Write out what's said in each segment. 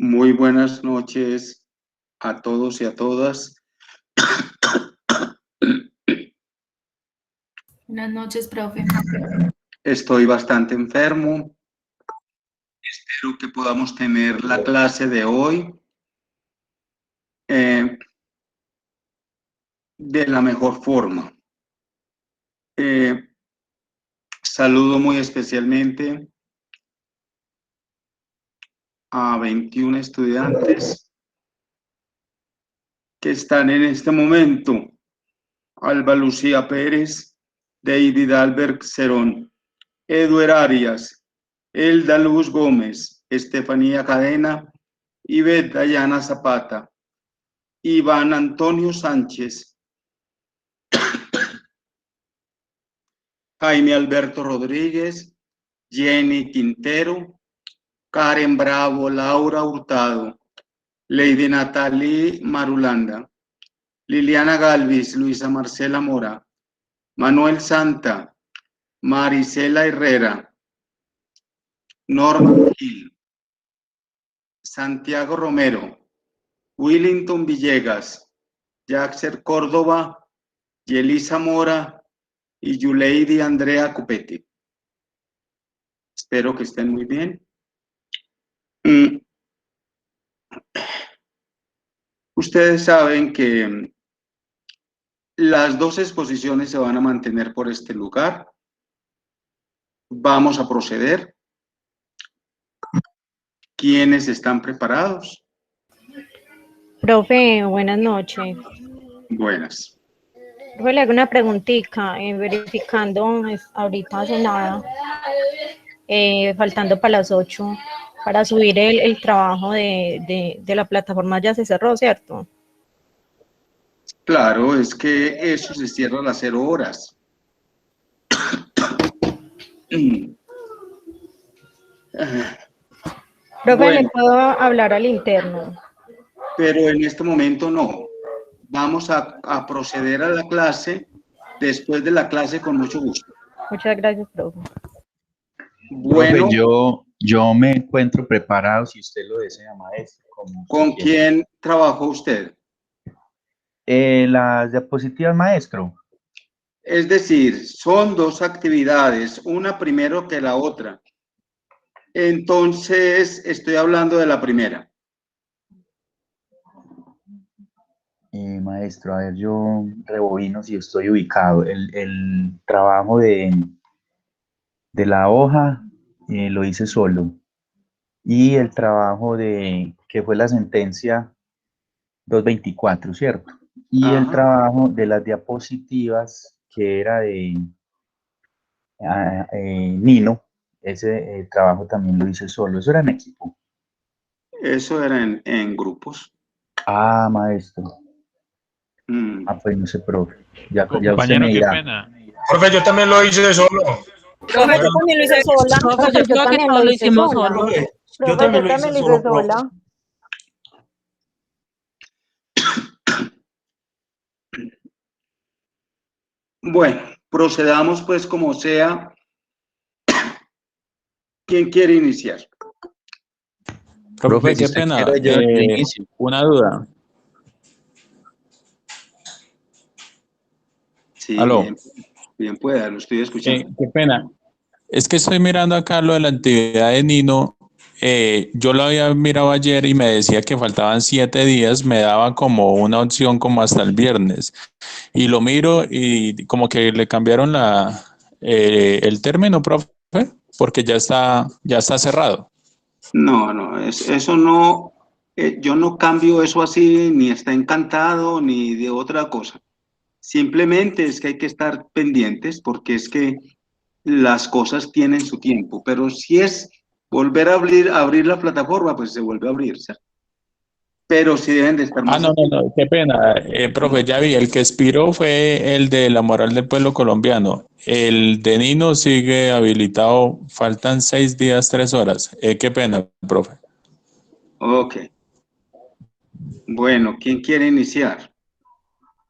Muy buenas noches a todos y a todas. Buenas noches, profe. Estoy bastante enfermo. Espero que podamos tener la clase de hoy de la mejor forma. Saludo muy especialmente a 21 estudiantes que están en este momento. Alba Lucía Pérez, David Albert Cerón, Eduard Arias, Elda Luz Gómez, Estefanía Cadena, Ivette Dayana Zapata, Iván Antonio Sánchez, Jaime Alberto Rodríguez, Jenny Quintero, Karen Bravo, Laura Hurtado, Lady Natalie Marulanda, Liliana Galvis, Luisa Marcela Mora, Manuel Santa, Marisela Herrera, Norma Gil, Santiago Romero, Willington Villegas, Jaxer Córdoba, Yelisa Mora y Yuleidi Andrea Cupetti. Espero que estén muy bien. Ustedes saben que las dos exposiciones se van a mantener por este lugar. Vamos a proceder. ¿Quiénes están preparados? Profe, buenas noches. Buenas. Profe, le hago una preguntita, verificando ahorita hace nada, faltando para las 8, para subir el trabajo de la plataforma ya se cerró, ¿cierto? Claro, es que eso se cierra a las 0 horas. Profe, Bueno, ¿le puedo hablar al interno? pero en este momento no. Vamos a proceder a la clase después de la clase con mucho gusto. Muchas gracias, profe. Bueno, profe, yo me encuentro preparado si usted lo desea, maestro. ¿con quién trabajó usted? Las diapositivas, maestro. Es decir, son dos actividades, una primero que la otra. Entonces, estoy hablando de la primera. Maestro, a ver, yo rebobino si estoy ubicado. El trabajo de la hoja lo hice solo. Y el trabajo que fue la sentencia 224, ¿cierto? Y el trabajo de las diapositivas, que era de Nino, ese trabajo también lo hice solo. Eso era en equipo. Eso era en grupos. Ah, maestro. Pues no sé, profe. Ya usted me dirá. Profe, yo también lo hice solo. Profe, yo también lo hice sola. Profe, yo creo que todos lo hicimos solo. Yo también lo hice solo, profe. Bueno, procedamos pues como sea. ¿Quién quiere iniciar? Profe, qué pena. Una duda. Sí, ¿Aló? Bien pueda, lo estoy escuchando. Qué pena. Es que estoy mirando acá lo de la actividad de Nino. Yo lo había mirado ayer y me decía que faltaban 7 días, me daba como una opción como hasta el viernes. Y lo miro y como que le cambiaron el término, profe, porque ya está cerrado. No, eso no, yo no cambio eso así, ni está encantado, ni de otra cosa. Simplemente es que hay que estar pendientes porque es que las cosas tienen su tiempo, pero si es volver a abrir la plataforma, pues se vuelve a abrir, ¿cierto? Pero sí deben de estar más... No, qué pena. Profe, ya vi, el que expiró fue el de la moral del pueblo colombiano. El de Nino sigue habilitado, faltan 6 días, 3 horas. Qué pena, profe. Ok. Bueno, ¿quién quiere iniciar?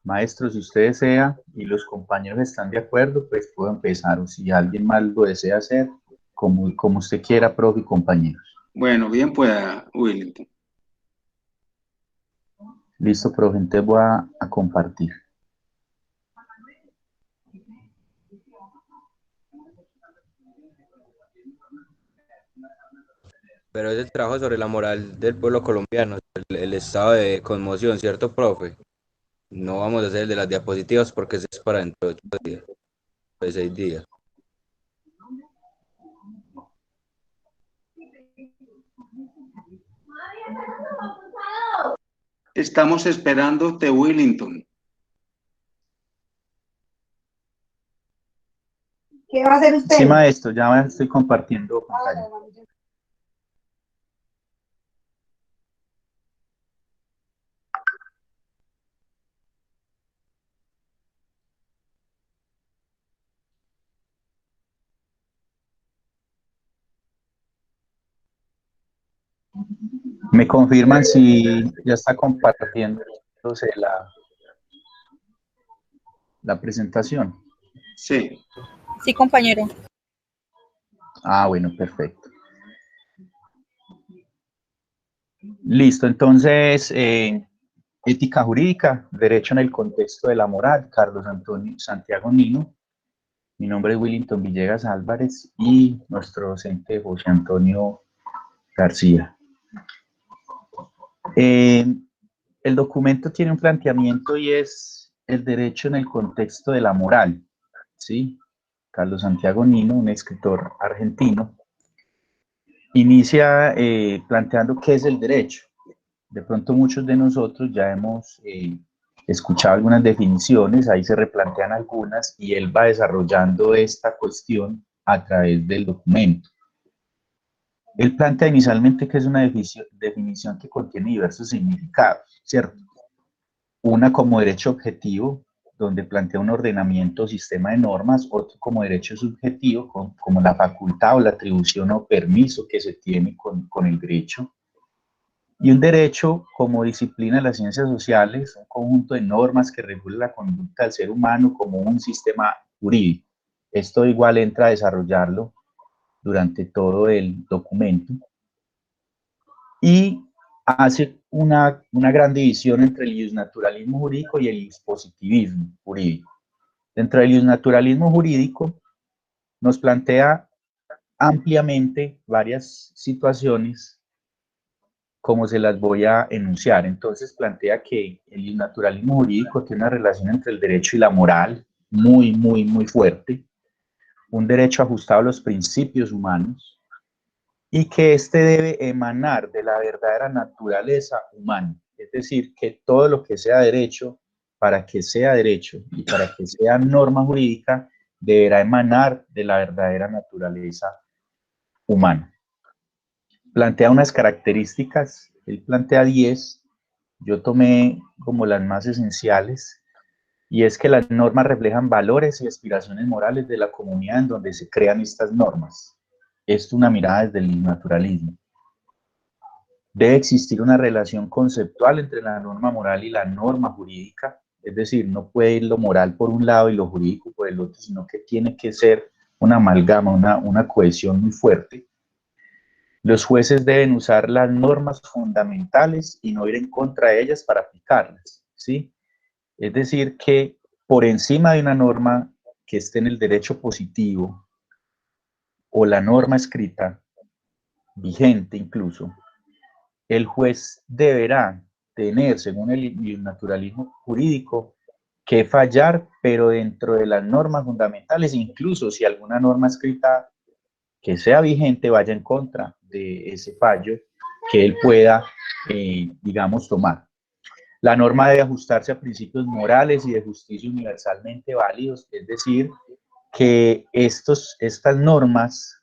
Maestro, si usted desea y los compañeros están de acuerdo, pues puedo empezar. O si alguien más lo desea hacer, como usted quiera, profe y compañeros. Bueno, bien pueda, Willington. Listo, profe, entonces voy a compartir. Pero ese trabajo sobre la moral del pueblo colombiano, el estado de conmoción, ¿cierto, profe? No vamos a hacer el de las diapositivas porque ese es para dentro de 8 días, de 6 días. Estamos esperándote, Willington. ¿Qué va a hacer usted? Sí, maestro, ya estoy compartiendo pantalla. ¿Me confirman si ya está compartiéndose la presentación? Sí. Sí, compañero. Ah, bueno, perfecto. Listo, entonces, ética jurídica, derecho en el contexto de la moral, Carlos Antonio Santiago Nino. Mi nombre es Willington Villegas Álvarez y nuestro docente José Antonio García. El documento tiene un planteamiento y es el derecho en el contexto de la moral, ¿sí? Carlos Santiago Nino, un escritor argentino, inicia planteando qué es el derecho. De pronto muchos de nosotros ya hemos escuchado algunas definiciones, ahí se replantean algunas y él va desarrollando esta cuestión a través del documento. Él plantea inicialmente que es una definición que contiene diversos significados, ¿cierto? Una como derecho objetivo, donde plantea un ordenamiento o sistema de normas, otro como derecho subjetivo, como la facultad o la atribución o permiso que se tiene con el derecho, y un derecho como disciplina de las ciencias sociales, un conjunto de normas que regulan la conducta del ser humano como un sistema jurídico. Esto igual entra a desarrollarlo durante todo el documento y hace una gran división entre el iusnaturalismo jurídico y el iuspositivismo jurídico. Dentro del iusnaturalismo jurídico nos plantea ampliamente varias situaciones como se las voy a enunciar. Entonces plantea que el iusnaturalismo jurídico tiene una relación entre el derecho y la moral muy fuerte, un derecho ajustado a los principios humanos, y que éste debe emanar de la verdadera naturaleza humana. Es decir, que todo lo que sea derecho, para que sea derecho y para que sea norma jurídica, deberá emanar de la verdadera naturaleza humana. Plantea unas características, él plantea 10, yo tomé como las más esenciales, y es que las normas reflejan valores y aspiraciones morales de la comunidad en donde se crean estas normas. Esto es una mirada desde el naturalismo. Debe existir una relación conceptual entre la norma moral y la norma jurídica, es decir, no puede ir lo moral por un lado y lo jurídico por el otro, sino que tiene que ser una amalgama, una cohesión muy fuerte. Los jueces deben usar las normas fundamentales y no ir en contra de ellas para aplicarlas, ¿sí? Es decir, que por encima de una norma que esté en el derecho positivo o la norma escrita, vigente incluso, el juez deberá tener, según el naturalismo jurídico, que fallar, pero dentro de las normas fundamentales, incluso si alguna norma escrita que sea vigente vaya en contra de ese fallo que él pueda, digamos, tomar. La norma debe ajustarse a principios morales y de justicia universalmente válidos, es decir, que estas normas,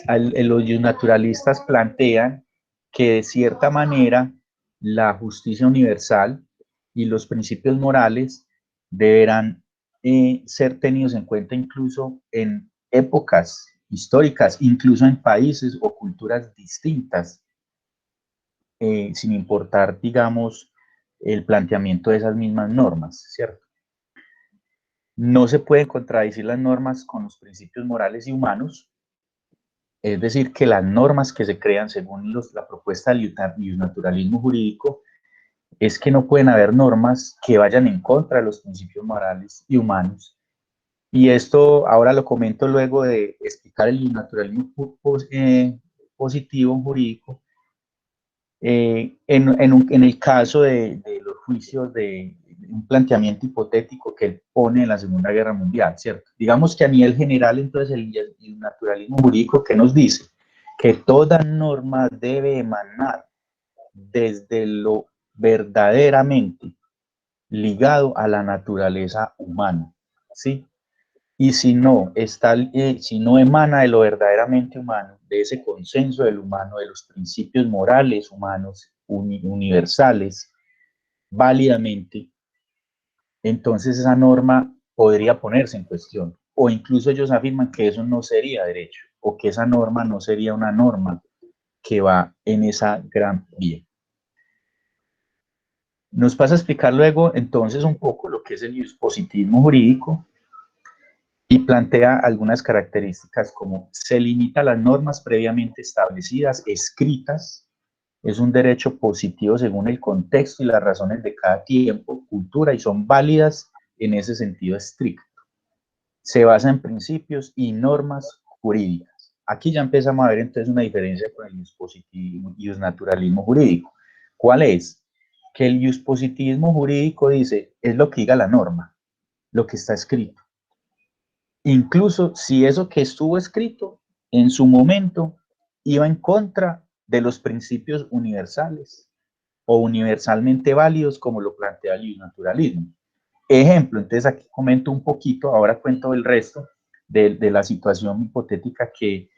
los naturalistas plantean que de cierta manera la justicia universal y los principios morales deberán ser tenidos en cuenta incluso en épocas históricas, incluso en países o culturas distintas, sin importar, digamos, el planteamiento de esas mismas normas, ¿cierto? No se pueden contradecir las normas con los principios morales y humanos, es decir, que las normas que se crean según la propuesta del iusnaturalismo jurídico es que no pueden haber normas que vayan en contra de los principios morales y humanos. Y esto ahora lo comento luego de explicar el naturalismo positivo jurídico. En el caso de los juicios de un planteamiento hipotético que él pone en la Segunda Guerra Mundial, ¿cierto? Digamos que a nivel general, entonces, el naturalismo jurídico, ¿qué nos dice? Que toda norma debe emanar desde lo verdaderamente ligado a la naturaleza humana, ¿sí? Y si no emana de lo verdaderamente humano, de ese consenso del humano, de los principios morales humanos universales, válidamente, entonces esa norma podría ponerse en cuestión. O incluso ellos afirman que eso no sería derecho, o que esa norma no sería una norma que va en esa gran vía. Nos pasa a explicar luego entonces un poco lo que es el dispositivismo jurídico, y plantea algunas características como se limita a las normas previamente establecidas, escritas, es un derecho positivo según el contexto y las razones de cada tiempo, cultura, y son válidas en ese sentido estricto. Se basa en principios y normas jurídicas. Aquí ya empezamos a ver entonces una diferencia con el dispositivismo y el naturalismo jurídico. ¿Cuál es? Que el dispositivismo jurídico dice, es lo que diga la norma, lo que está escrito. Incluso si eso que estuvo escrito en su momento iba en contra de los principios universales o universalmente válidos como lo plantea el naturalismo. Ejemplo, entonces aquí comento un poquito, ahora cuento el resto de la situación hipotética que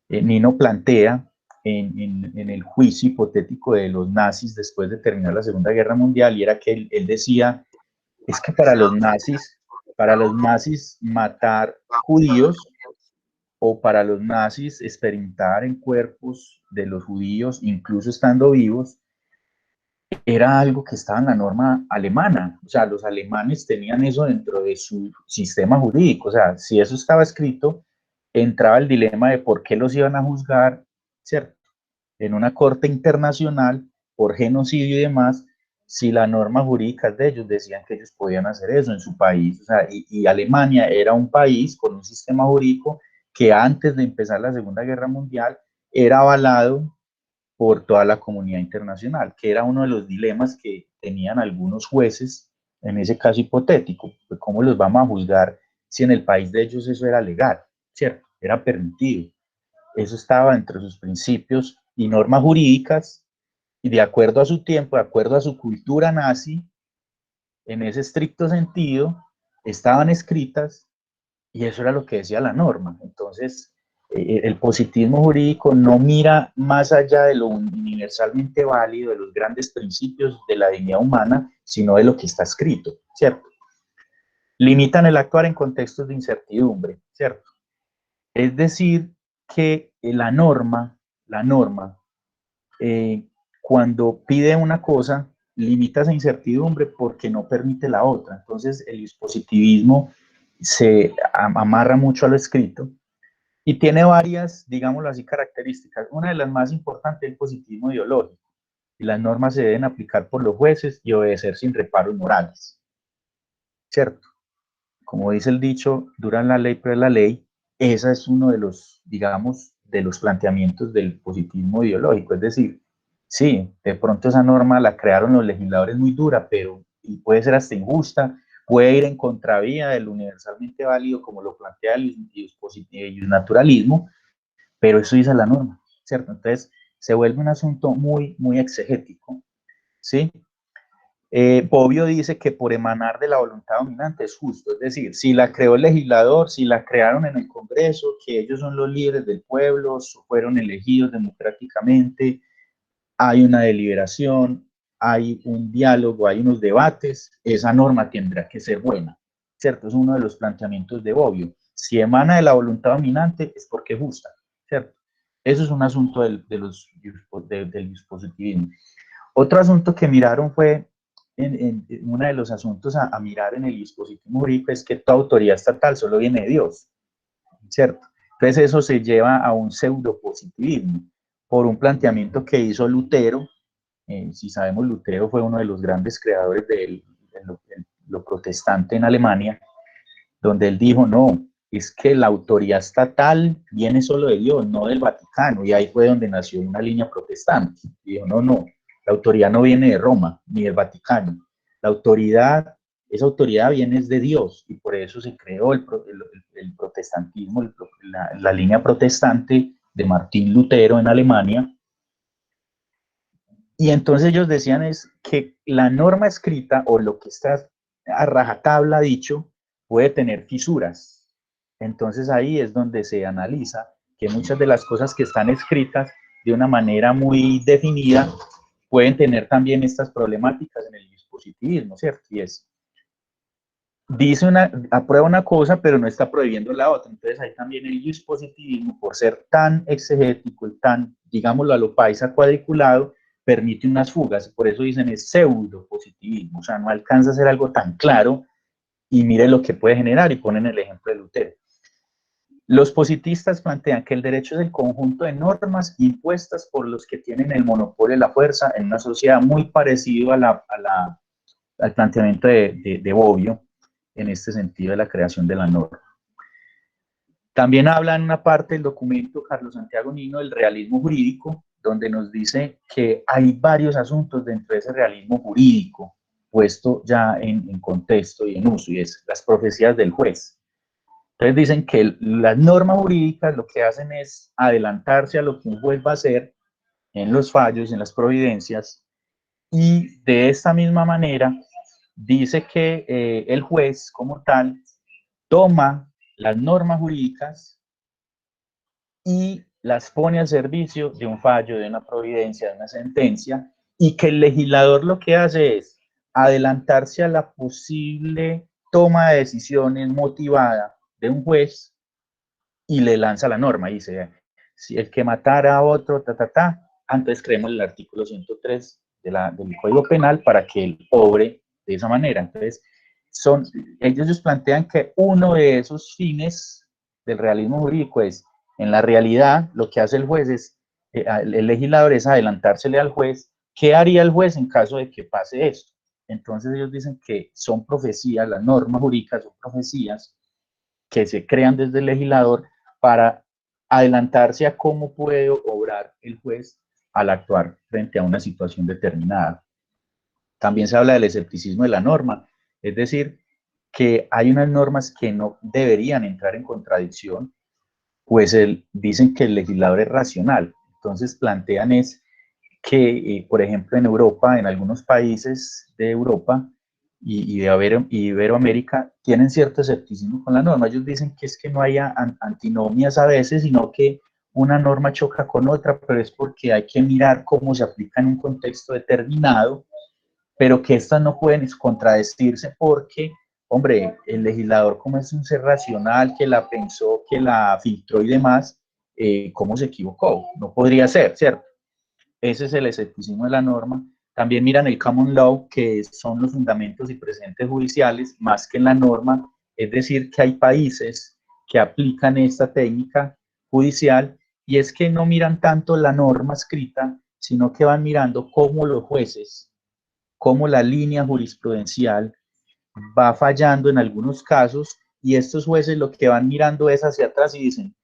Nino plantea en el juicio hipotético de los nazis después de terminar la Segunda Guerra Mundial, y era que él decía, es que para los nazis matar judíos o para los nazis experimentar en cuerpos de los judíos, incluso estando vivos, era algo que estaba en la norma alemana. O sea, los alemanes tenían eso dentro de su sistema jurídico. O sea, si eso estaba escrito, entraba el dilema de por qué los iban a juzgar, ¿cierto?, en una corte internacional por genocidio y demás, si la norma jurídica de ellos decían que ellos podían hacer eso en su país. O sea, y Alemania era un país con un sistema jurídico que antes de empezar la Segunda Guerra Mundial era avalado por toda la comunidad internacional, que era uno de los dilemas que tenían algunos jueces en ese caso hipotético. Pues, ¿cómo los vamos a juzgar si en el país de ellos eso era legal, ¿cierto? Era permitido. Eso estaba entre sus principios y normas jurídicas, y de acuerdo a su tiempo, de acuerdo a su cultura nazi, en ese estricto sentido, estaban escritas, y eso era lo que decía la norma. Entonces, el positivismo jurídico no mira más allá de lo universalmente válido, de los grandes principios de la dignidad humana, sino de lo que está escrito, ¿cierto? Limitan el actuar en contextos de incertidumbre, ¿cierto? Es decir, que la norma, cuando pide una cosa, limita esa incertidumbre porque no permite la otra. Entonces, el dispositivismo se amarra mucho a lo escrito y tiene varias, digámoslo así, características. Una de las más importantes es el positivismo ideológico, y las normas se deben aplicar por los jueces y obedecer sin reparos morales, ¿cierto? Como dice el dicho, dura la ley, pero es la ley. Ese es uno de los, digamos, de los planteamientos del positivismo ideológico. Es decir, sí, de pronto esa norma la crearon los legisladores muy dura, pero y puede ser hasta injusta, puede ir en contravía del universalmente válido, como lo plantea el naturalismo, pero eso dice la norma, ¿cierto? Entonces, se vuelve un asunto muy, muy exegético, ¿sí? Bobbio dice que por emanar de la voluntad dominante es justo, es decir, si la creó el legislador, si la crearon en el Congreso, que ellos son los líderes del pueblo, fueron elegidos democráticamente, hay una deliberación, hay un diálogo, hay unos debates, esa norma tendrá que ser buena, ¿cierto? Es uno de los planteamientos de Bobbio. Si emana de la voluntad dominante es porque es justa, ¿cierto? Eso es un asunto del dispositivismo. Otro asunto que miraron fue, en uno de los asuntos a mirar en el dispositivo jurídico, es que toda autoridad estatal solo viene de Dios, ¿cierto? Entonces eso se lleva a un pseudopositivismo por un planteamiento que hizo Lutero Si sabemos, Lutero fue uno de los grandes creadores de lo protestante en Alemania, donde él dijo, no, es que la autoridad estatal viene solo de Dios, no del Vaticano, y ahí fue donde nació una línea protestante. Y dijo, no, la autoridad no viene de Roma, ni del Vaticano. La autoridad, esa autoridad viene de Dios, y por eso se creó el protestantismo, la línea protestante de Martín Lutero en Alemania. Y entonces ellos decían es que la norma escrita, o lo que está a rajatabla dicho, puede tener fisuras. Entonces ahí es donde se analiza que muchas de las cosas que están escritas de una manera muy definida pueden tener también estas problemáticas en el dispositivismo, ¿cierto? Y es, aprueba una cosa, pero no está prohibiendo la otra. Entonces ahí también el dispositivismo, por ser tan exegético y tan, digámoslo a lo paisa, cuadriculado, permite unas fugas. Por eso dicen es pseudo positivismo, o sea, no alcanza a ser algo tan claro, y mire lo que puede generar, y ponen el ejemplo de Lutero. Los positivistas plantean que el derecho es el conjunto de normas impuestas por los que tienen el monopolio de la fuerza en una sociedad, muy parecido al planteamiento de Bobbio, en este sentido de la creación de la norma. También habla en una parte del documento Carlos Santiago Nino del realismo jurídico, donde nos dice que hay varios asuntos dentro de ese realismo jurídico, puesto ya en contexto y en uso, y es las profecías del juez. Entonces dicen que las normas jurídicas lo que hacen es adelantarse a lo que un juez va a hacer en los fallos, en las providencias, y de esta misma manera dice que el juez como tal toma las normas jurídicas y las pone al servicio de un fallo, de una providencia, de una sentencia, y que el legislador lo que hace es adelantarse a la posible toma de decisiones motivada de un juez y le lanza la norma. Dice, si el que matara a otro, entonces creemos el artículo 103 del Código Penal para que él obre de esa manera. Entonces, ellos plantean que uno de esos fines del realismo jurídico es, en la realidad, lo que hace el juez es, el legislador es adelantársele al juez. ¿Qué haría el juez en caso de que pase esto? Entonces ellos dicen que son profecías, las normas jurídicas son profecías que se crean desde el legislador para adelantarse a cómo puede obrar el juez al actuar frente a una situación determinada. También se habla del escepticismo de la norma, es decir, que hay unas normas que no deberían entrar en contradicción, pues dicen que el legislador es racional. Entonces plantean es que, por ejemplo, en Europa, en algunos países de Europa y de Iberoamérica, tienen cierto escepticismo con la norma. Ellos dicen que es que no haya antinomias a veces, sino que una norma choca con otra, pero es porque hay que mirar cómo se aplica en un contexto determinado, pero que estas no pueden contradecirse porque, hombre, el legislador, como es un ser racional, que la pensó, que la filtró y demás, ¿cómo se equivocó? No podría ser, ¿cierto? Ese es el escepticismo de la norma. También miran el common law, que son los fundamentos y precedentes judiciales, más que en la norma, es decir, que hay países que aplican esta técnica judicial, y es que no miran tanto la norma escrita, sino que van mirando cómo los jueces, cómo la línea jurisprudencial va fallando en algunos casos, y estos jueces lo que van mirando es hacia atrás y dicen,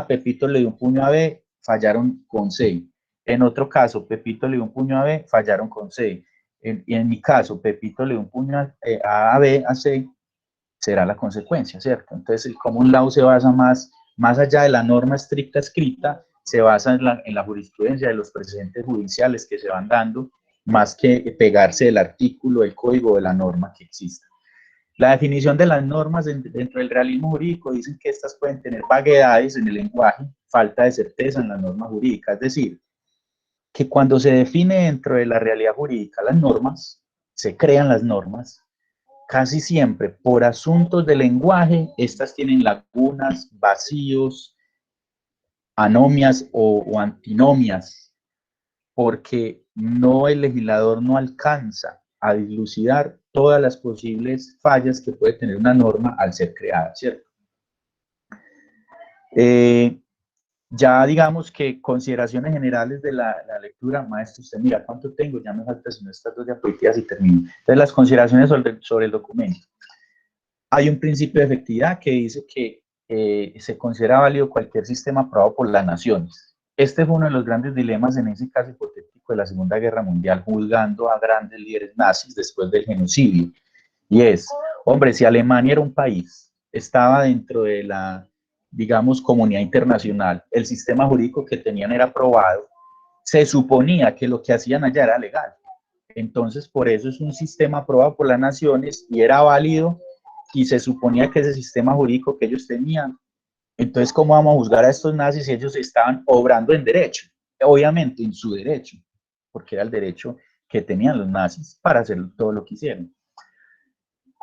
Pepito le dio un puño a B, fallaron con C. En otro caso, Pepito le dio un puño a B, fallaron con C. Y en mi caso, Pepito le dio un puño a B, a C, será la consecuencia, ¿cierto? Entonces, el common law se basa más allá de la norma estricta escrita, se basa en la jurisprudencia de los precedentes judiciales que se van dando, más que pegarse del artículo, del código, de la norma que exista. La definición de las normas dentro del realismo jurídico dicen que estas pueden tener vaguedades en el lenguaje, falta de certeza en la norma jurídica, es decir, que cuando se define dentro de la realidad jurídica las normas, se crean las normas, casi siempre por asuntos de lenguaje, estas tienen lagunas, vacíos, anomias o antinomias, porque el legislador no alcanza a dilucidar todas las posibles fallas que puede tener una norma al ser creada, ¿cierto? Ya digamos que consideraciones generales de la lectura, maestro, usted mira cuánto tengo, ya me faltan sino estas 2 diapositivas y termino. Entonces, las consideraciones sobre el documento. Hay un principio de efectividad que dice que se considera válido cualquier sistema aprobado por las naciones. Este fue uno de los grandes dilemas en ese caso hipotético de la Segunda Guerra Mundial, juzgando a grandes líderes nazis después del genocidio. Y es, hombre, si Alemania era un país, estaba dentro de la, digamos, comunidad internacional, el sistema jurídico que tenían era aprobado, se suponía que lo que hacían allá era legal. Entonces, por eso es un sistema aprobado por las naciones y era válido y se suponía que ese sistema jurídico que ellos tenían. Entonces, ¿cómo vamos a juzgar a estos nazis si ellos estaban obrando en derecho? Obviamente, en su derecho, porque era el derecho que tenían los nazis para hacer todo lo que hicieron.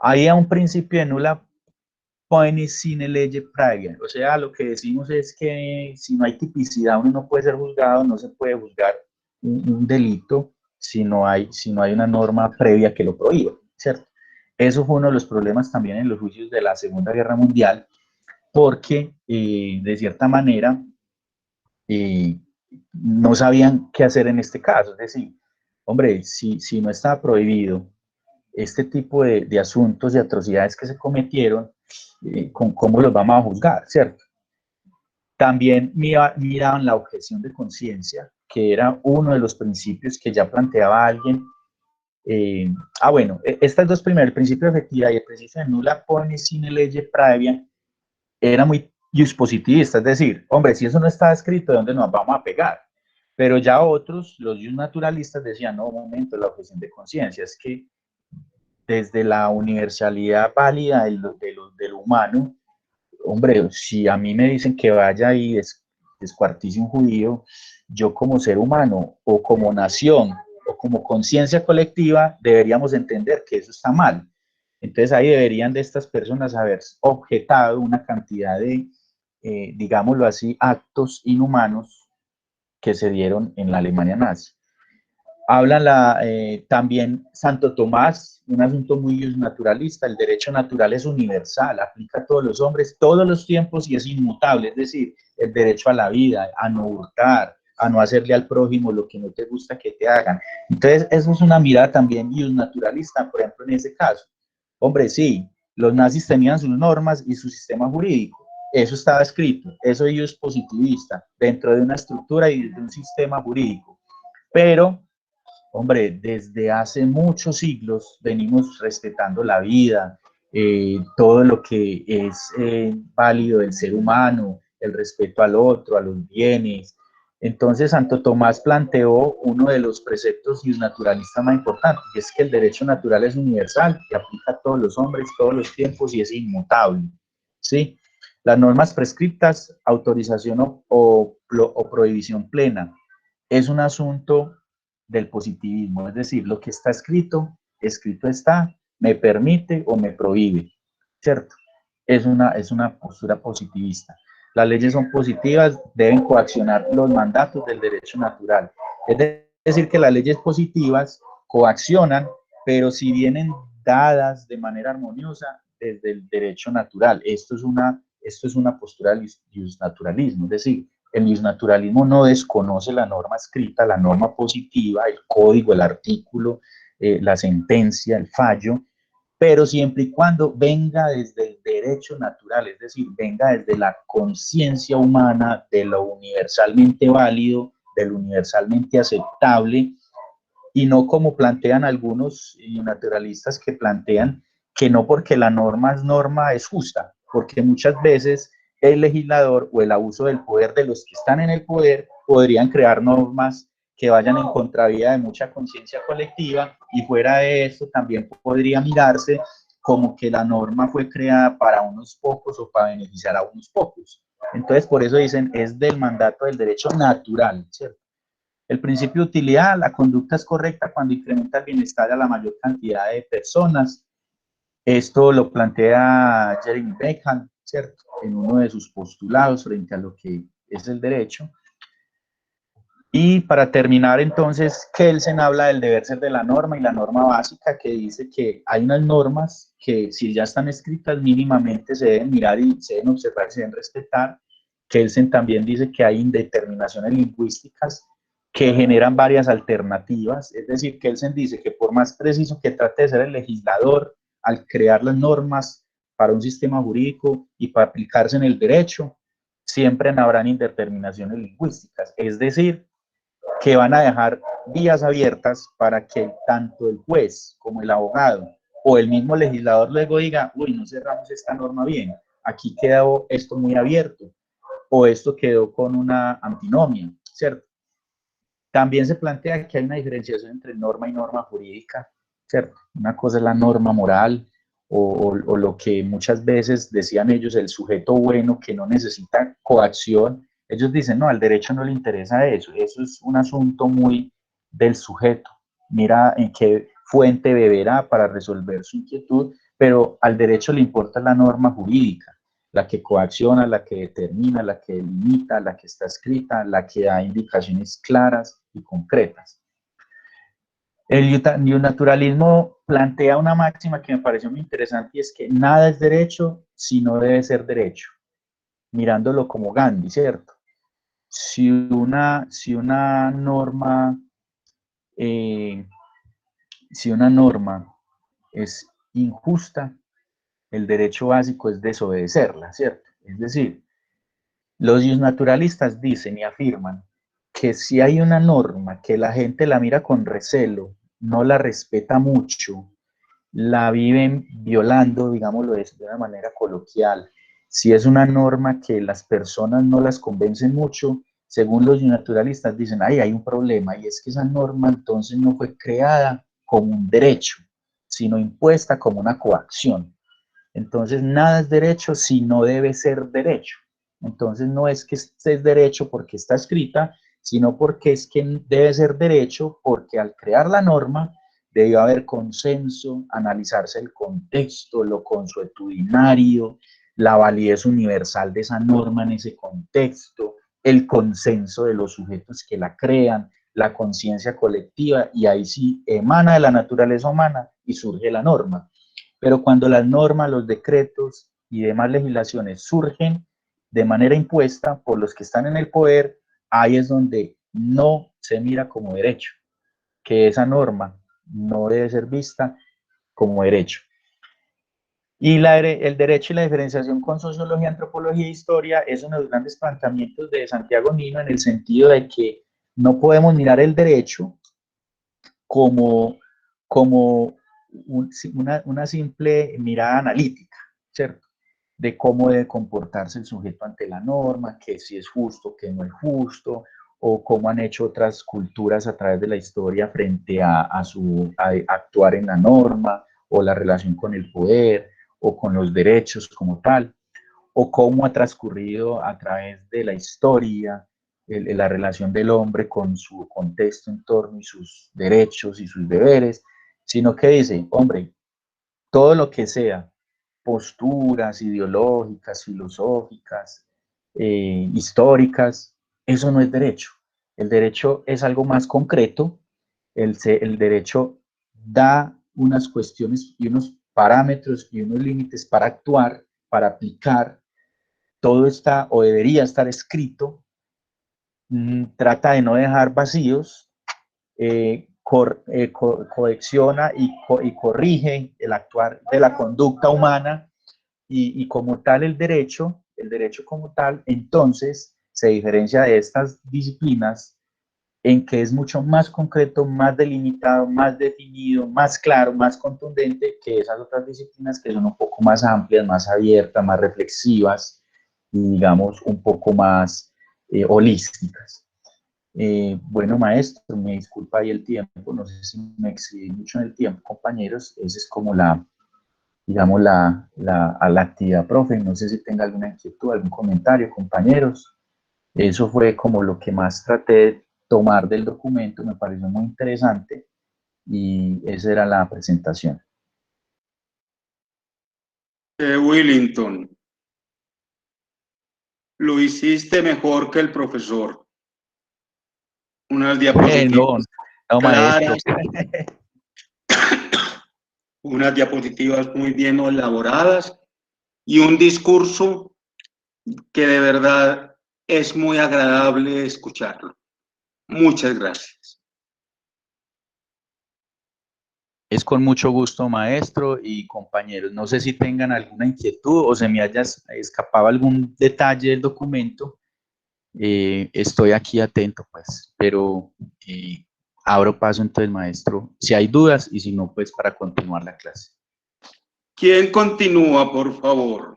Había un principio de nula poenis sine lege praevia, o sea, lo que decimos es que si no hay tipicidad, uno no puede ser juzgado, no se puede juzgar un delito si no hay una norma previa que lo prohíba, ¿cierto? Eso fue uno de los problemas también en los juicios de la Segunda Guerra Mundial, porque de cierta manera no sabían qué hacer en este caso, es decir, hombre, si no estaba prohibido este tipo de asuntos y atrocidades que se cometieron, ¿cómo los vamos a juzgar, cierto? También miraban la objeción de conciencia, que era uno de los principios que ya planteaba alguien. Bueno, estas dos primeras, el principio de efectividad y el principio de nula poenis sine lege praevia, era muy positivista, es decir, hombre, si eso no está escrito, ¿de dónde nos vamos a pegar? Pero ya otros, los naturalistas, decían, no, un momento, la objeción de conciencia, es que desde la universalidad válida del humano, hombre, si a mí me dicen que vaya y descuartice un judío, yo como ser humano o como nación o como conciencia colectiva deberíamos entender que eso está mal. Entonces ahí deberían de estas personas haber objetado una cantidad de, digámoslo así, actos inhumanos que se dieron en la Alemania nazi. Habla también Santo Tomás, un asunto muy naturalista, el derecho natural es universal, aplica a todos los hombres, todos los tiempos y es inmutable, es decir, el derecho a la vida, a no hurtar, a no hacerle al prójimo lo que no te gusta que te hagan. Entonces, eso es una mirada también naturalista, por ejemplo, en ese caso. Hombre, sí, los nazis tenían sus normas y su sistema jurídico, eso estaba escrito, eso es positivista, dentro de una estructura y de un sistema jurídico, pero hombre, desde hace muchos siglos venimos respetando la vida, todo lo que es válido del ser humano, el respeto al otro, a los bienes. Entonces, Santo Tomás planteó uno de los preceptos naturalistas más importantes, que es que el derecho natural es universal, que aplica a todos los hombres, todos los tiempos y es inmutable. ¿Sí? Las normas prescriptas, autorización o prohibición plena, es un asunto del positivismo, es decir, lo que está escrito, escrito está, me permite o me prohíbe, ¿cierto? Es una postura positivista. Las leyes son positivas, deben coaccionar los mandatos del derecho natural. Es decir, que las leyes positivas coaccionan, pero si vienen dadas de manera armoniosa desde el derecho natural. Esto es una postura del naturalismo, es decir, el naturalismo no desconoce la norma escrita, la norma positiva, el código, el artículo, la sentencia, el fallo, pero siempre y cuando venga desde el derecho natural, es decir, venga desde la conciencia humana, de lo universalmente válido, de lo universalmente aceptable, y no como plantean algunos naturalistas que plantean que no porque la norma es justa, porque muchas veces el legislador o el abuso del poder de los que están en el poder podrían crear normas que vayan en contravía de mucha conciencia colectiva, y fuera de eso también podría mirarse como que la norma fue creada para unos pocos o para beneficiar a unos pocos. Entonces, por eso dicen, es del mandato del derecho natural, ¿cierto? El principio de utilidad, la conducta es correcta cuando incrementa el bienestar a la mayor cantidad de personas. Esto lo plantea Jeremy Bentham, ¿cierto? En uno de sus postulados frente a lo que es el derecho. Y para terminar, entonces, Kelsen habla del deber ser de la norma y la norma básica, que dice que hay unas normas que si ya están escritas mínimamente se deben mirar y se deben observar, se deben respetar, Kelsen también dice que hay indeterminaciones lingüísticas que generan varias alternativas, es decir, Kelsen dice que por más preciso que trate de ser el legislador al crear las normas para un sistema jurídico y para aplicarse en el derecho, siempre habrán indeterminaciones lingüísticas, es decir, que van a dejar vías abiertas para que tanto el juez como el abogado o el mismo legislador luego diga, uy, no cerramos esta norma bien, aquí quedó esto muy abierto, o esto quedó con una antinomia, ¿cierto? También se plantea que hay una diferenciación entre norma y norma jurídica, ¿cierto? Una cosa es la norma moral o lo que muchas veces decían ellos, el sujeto bueno que no necesita coacción. Ellos dicen, no, al derecho no le interesa eso es un asunto muy del sujeto. Mira en qué fuente beberá para resolver su inquietud, pero al derecho le importa la norma jurídica, la que coacciona, la que determina, la que limita, la que está escrita, la que da indicaciones claras y concretas. El naturalismo plantea una máxima que me pareció muy interesante y es que nada es derecho si no debe ser derecho, mirándolo como Gandhi, ¿cierto? Si una norma es injusta, el derecho básico es desobedecerla, ¿cierto? Es decir, los naturalistas dicen y afirman que si hay una norma que la gente la mira con recelo, no la respeta mucho, la viven violando, digámoslo de una manera coloquial, si es una norma que las personas no las convencen mucho, según los naturalistas dicen, ay, hay un problema, y es que esa norma entonces no fue creada como un derecho, sino impuesta como una coacción. Entonces, nada es derecho si no debe ser derecho. Entonces, no es que es derecho porque está escrita, sino porque es que debe ser derecho porque al crear la norma debió haber consenso, analizarse el contexto, lo consuetudinario, la validez universal de esa norma en ese contexto, el consenso de los sujetos que la crean, la conciencia colectiva, y ahí sí emana de la naturaleza humana y surge la norma. Pero cuando las normas, los decretos y demás legislaciones surgen de manera impuesta por los que están en el poder, ahí es donde no se mira como derecho, que esa norma no debe ser vista como derecho. Y el derecho y la diferenciación con sociología, antropología e historia es uno de los grandes planteamientos de Santiago Nino, en el sentido de que no podemos mirar el derecho como una simple mirada analítica, ¿cierto? De cómo debe comportarse el sujeto ante la norma, que si es justo, que no es justo, o cómo han hecho otras culturas a través de la historia frente a actuar en la norma, o la relación con el poder, o con los derechos como tal, o cómo ha transcurrido a través de la historia la relación del hombre con su contexto, entorno y sus derechos y sus deberes, sino que dice, hombre, todo lo que sea posturas ideológicas, filosóficas, históricas, eso no es derecho. El derecho es algo más concreto, el derecho da unas cuestiones y unos parámetros y unos límites para actuar, para aplicar. Todo está o debería estar escrito, trata de no dejar vacíos, colecciona y corrige el actuar de la conducta humana, y como tal el derecho como tal, entonces se diferencia de estas disciplinas en que es mucho más concreto, más delimitado, más definido, más claro, más contundente que esas otras disciplinas que son un poco más amplias, más abiertas, más reflexivas y digamos un poco más holísticas. Bueno, maestro, me disculpa ahí el tiempo, no sé si me excedí mucho en el tiempo, compañeros, esa es como digamos, a la actividad, profe, no sé si tenga alguna inquietud, algún comentario, compañeros. Eso fue como lo que más traté de tomar del documento, me pareció muy interesante y esa era la presentación. Willington, lo hiciste mejor que el profesor. Unas diapositivas no, claras, maestro. unas diapositivas muy bien elaboradas y un discurso que de verdad es muy agradable escucharlo. Muchas gracias. Es con mucho gusto, maestro y compañeros. No sé si tengan alguna inquietud o se me haya escapado algún detalle del documento. Estoy aquí atento, pues, pero abro paso entonces, maestro, si hay dudas y si no, pues para continuar la clase. ¿Quién continúa, por favor?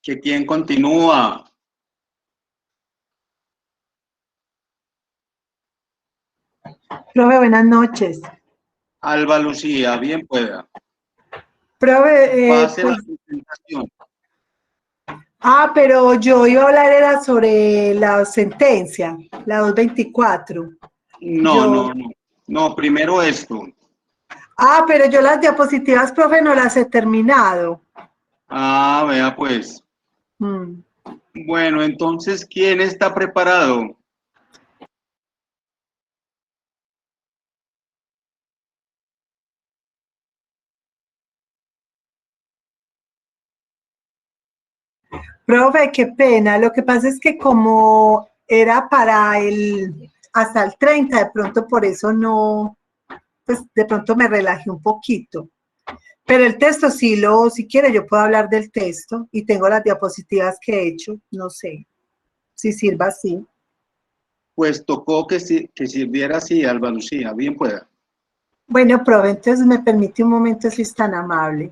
¿Que quién continúa? Profe, buenas noches. Alba Lucía, bien pueda. Profe, Pase pues, la presentación. pero yo iba a hablar era sobre la sentencia, la 224. No. No, primero esto. Pero yo las diapositivas, profe, no las he terminado. Vea pues. Mm. Bueno, entonces, ¿quién está preparado? Profe, qué pena. Lo que pasa es que como era para hasta el 30, de pronto por eso no, pues de pronto me relajé un poquito. Pero el texto si quiere, yo puedo hablar del texto y tengo las diapositivas que he hecho, no sé, si sirva así. Pues tocó que sirviera así, Alba Lucía, bien pueda. Bueno, profe, entonces me permite un momento si es tan amable.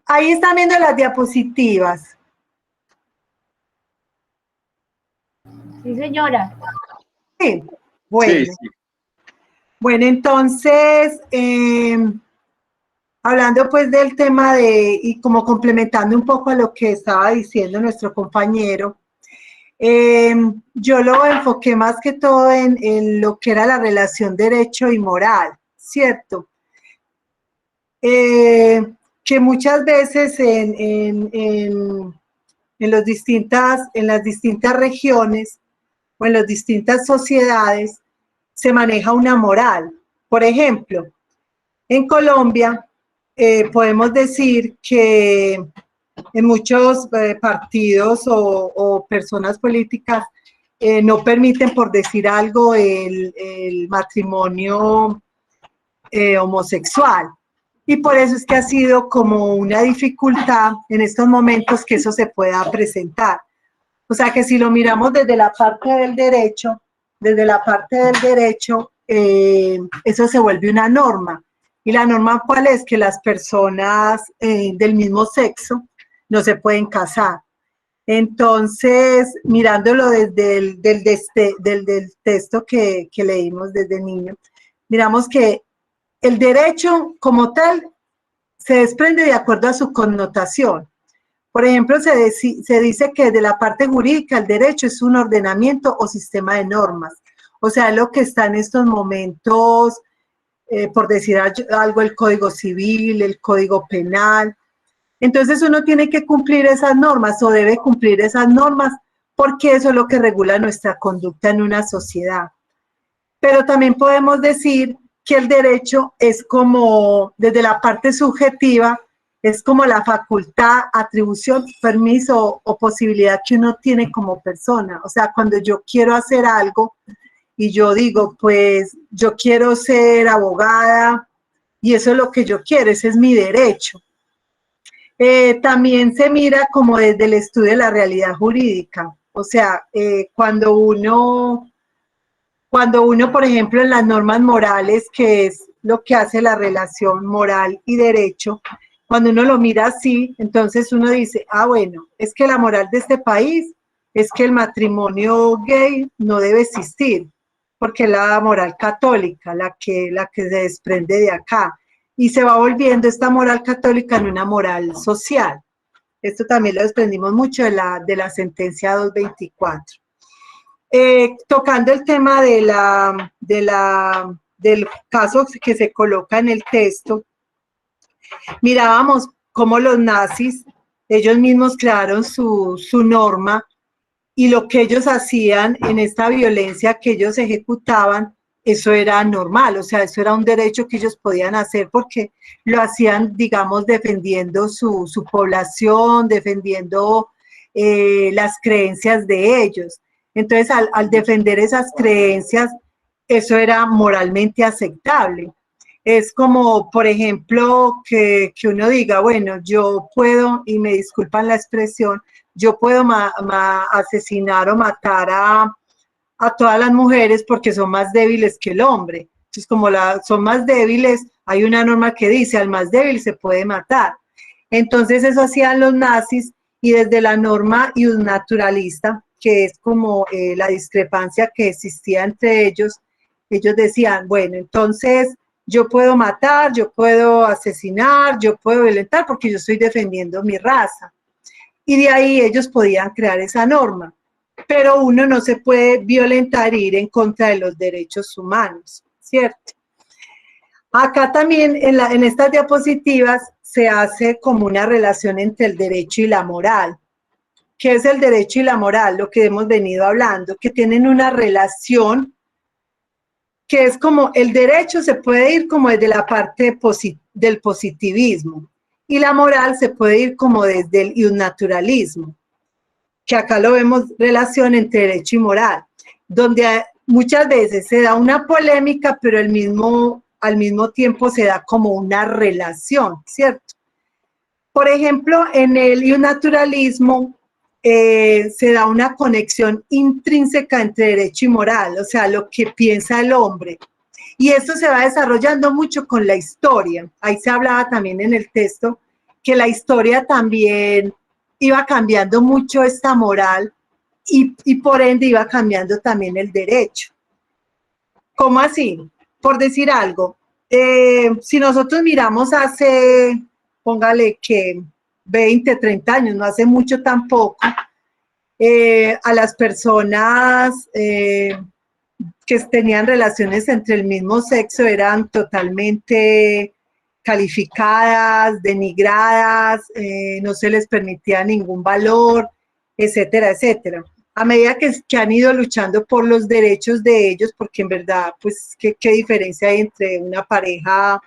Ahí están viendo las diapositivas. Sí, señora. Sí, bueno. Sí. Bueno, entonces, hablando pues del tema y como complementando un poco a lo que estaba diciendo nuestro compañero, yo lo enfoqué más que todo en lo que era la relación derecho y moral, ¿cierto? Que muchas veces en las distintas regiones o en las distintas sociedades se maneja una moral. Por ejemplo, en Colombia podemos decir que en muchos partidos o personas políticas no permiten, por decir algo, el matrimonio homosexual. Y por eso es que ha sido como una dificultad en estos momentos que eso se pueda presentar. O sea que si lo miramos desde la parte del derecho, eso se vuelve una norma. ¿Y la norma cuál es? Que las personas del mismo sexo no se pueden casar. Entonces, mirándolo desde del texto que leímos desde niño, miramos que el derecho como tal se desprende de acuerdo a su connotación. Por ejemplo, se dice que de la parte jurídica el derecho es un ordenamiento o sistema de normas. O sea, lo que está en estos momentos, por decir algo, el Código Civil, el Código Penal. Entonces uno tiene que cumplir esas normas o debe cumplir esas normas porque eso es lo que regula nuestra conducta en una sociedad. Pero también podemos decir que el derecho es como, desde la parte subjetiva, es como la facultad, atribución, permiso o posibilidad que uno tiene como persona. O sea, cuando yo quiero hacer algo y yo digo, pues yo quiero ser abogada y eso es lo que yo quiero, ese es mi derecho. También se mira como desde el estudio de la realidad jurídica. O sea, cuando uno, por ejemplo, en las normas morales, que es lo que hace la relación moral y derecho, cuando uno lo mira así, entonces uno dice, bueno, es que la moral de este país es que el matrimonio gay no debe existir. porque es la moral católica, la que se desprende de acá, y se va volviendo esta moral católica en una moral social. Esto también lo desprendimos mucho de la sentencia 224. Tocando el tema del caso que se coloca en el texto, mirábamos cómo los nazis, ellos mismos crearon su norma, y lo que ellos hacían en esta violencia que ellos ejecutaban, eso era normal, o sea, eso era un derecho que ellos podían hacer porque lo hacían, digamos, defendiendo su población, defendiendo las creencias de ellos. Entonces, al defender esas creencias, eso era moralmente aceptable. Es como, por ejemplo, que uno diga, bueno, yo puedo, y me disculpan la expresión, yo puedo asesinar o matar a todas las mujeres porque son más débiles que el hombre. Entonces, como son más débiles, hay una norma que dice, al más débil se puede matar. Entonces, eso hacían los nazis, y desde la norma iusnaturalista, que es como la discrepancia que existía entre ellos decían, bueno, entonces yo puedo matar, yo puedo asesinar, yo puedo violentar porque yo estoy defendiendo mi raza. Y de ahí ellos podían crear esa norma. Pero uno no se puede violentar e ir en contra de los derechos humanos, ¿cierto? Acá también en estas diapositivas se hace como una relación entre el derecho y la moral. ¿Qué es el derecho y la moral? Lo que hemos venido hablando, que tienen una relación que es como el derecho se puede ir como desde la parte del positivismo, y la moral se puede ir como desde el iusnaturalismo, que acá lo vemos relación entre derecho y moral, donde muchas veces se da una polémica, pero al mismo tiempo se da como una relación, ¿cierto? Por ejemplo, en el iusnaturalismo se da una conexión intrínseca entre derecho y moral, o sea, lo que piensa el hombre. Y esto se va desarrollando mucho con la historia. Ahí se hablaba también en el texto que la historia también iba cambiando mucho esta moral y por ende iba cambiando también el derecho. ¿Cómo así? Por decir algo, si nosotros miramos hace, póngale que 20, 30 años, no hace mucho tampoco, a las personas que tenían relaciones entre el mismo sexo eran totalmente calificadas, denigradas, no se les permitía ningún valor, etcétera, etcétera. A medida que han ido luchando por los derechos de ellos, porque en verdad, pues, ¿qué diferencia hay entre una pareja